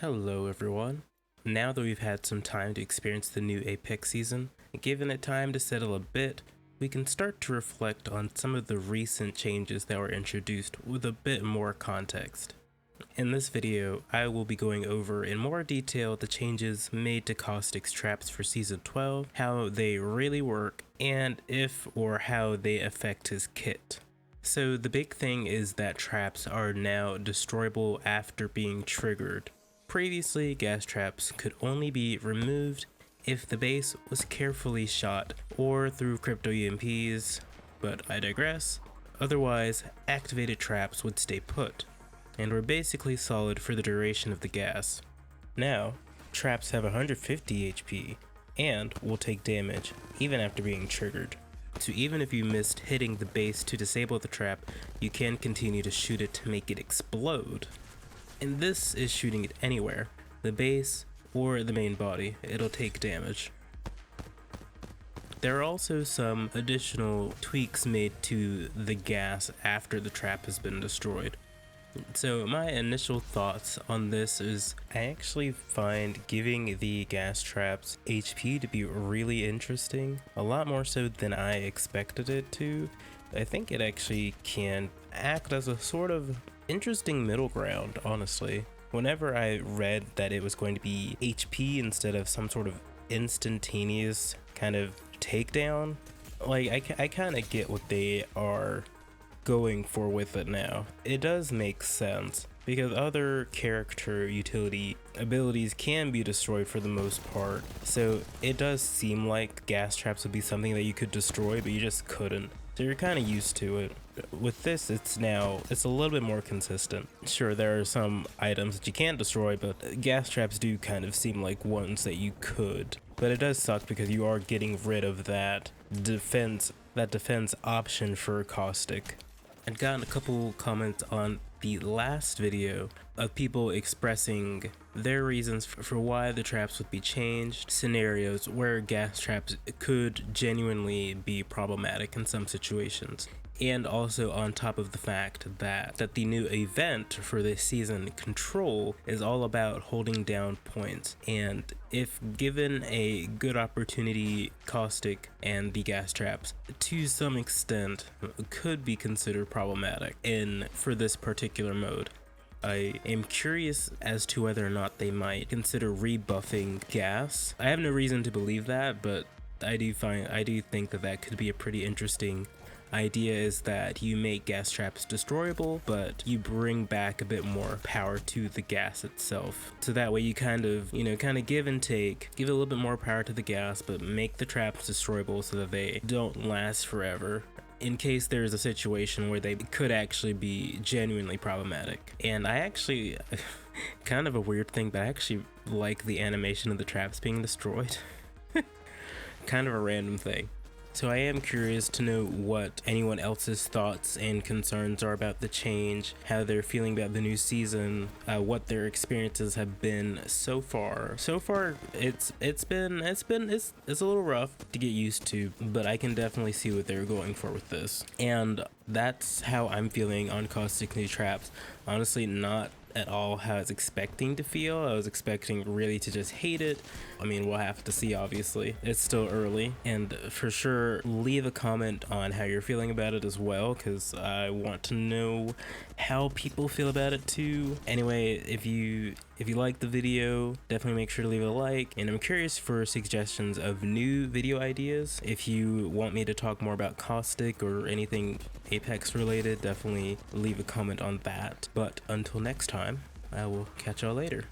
Hello everyone. Now that we've had some time to experience the new Apex season, and given it time to settle a bit, we can start to reflect on some of the recent changes that were introduced with a bit more context. In this video, I will be going over in more detail the changes made to Caustic's traps for Season 12, how they really work, and if or how they affect his kit. So the big thing is that traps are now destroyable after being triggered. Previously, gas traps could only be removed if the base was carefully shot or through crypto EMPs, but I digress. Otherwise, activated traps would stay put, and were basically solid for the duration of the gas. Now, traps have 150 HP, and will take damage even after being triggered. So even if you missed hitting the base to disable the trap, you can continue to shoot it to make it explode. And this is shooting it anywhere, the base or the main body, it'll take damage. There are also some additional tweaks made to the gas after the trap has been destroyed. So my initial thoughts on this is I actually find giving the gas traps HP to be really interesting, a lot more so than I expected it to. I think it actually can act as a sort of interesting middle ground, honestly. Whenever I read that it was going to be HP instead of some sort of instantaneous kind of takedown, like I kind of get what they are going for with it now. It does make sense because other character utility abilities can be destroyed for the most part, so it does seem like gas traps would be something that you could destroy but you just couldn't. So you're kind of used to it. With this, it's a little bit more consistent. Sure, there are some items that you can't destroy, but gas traps do kind of seem like ones that you could. But it does suck because you are getting rid of that defense option for Caustic. I'd gotten a couple comments on the last video of people expressing their reasons for why the traps would be changed, scenarios where gas traps could genuinely be problematic in some situations, and also on top of the fact that the new event for this season, Control, is all about holding down points, and if given a good opportunity, Caustic and the gas traps to some extent could be considered problematic for this particular mode. I am curious as to whether or not they might consider rebuffing gas. I have no reason to believe that, but I do think that could be a pretty interesting idea, is that you make gas traps destroyable, but you bring back a bit more power to the gas itself. So that way you kind of give and take, give a little bit more power to the gas, but make the traps destroyable so that they don't last forever, in case there's a situation where they could actually be genuinely problematic. And I actually, kind of a weird thing, but I actually like the animation of the traps being destroyed. Kind of a random thing. So I am curious to know what anyone else's thoughts and concerns are about the change, how they're feeling about the new season, what their experiences have been so far. So far, it's a little rough to get used to, but I can definitely see what they're going for with this. And that's how I'm feeling on Caustic new traps. Honestly, not at all how I was expecting to feel. I was expecting really to just hate it. I mean, we'll have to see, obviously. It's still early, and for sure leave a comment on how you're feeling about it as well, because I want to know how people feel about it too. Anyway, if you like the video, definitely make sure to leave a like, and I'm curious for suggestions of new video ideas. If you want me to talk more about Caustic or anything Apex related, definitely leave a comment on that. But until next time, I will catch y'all later.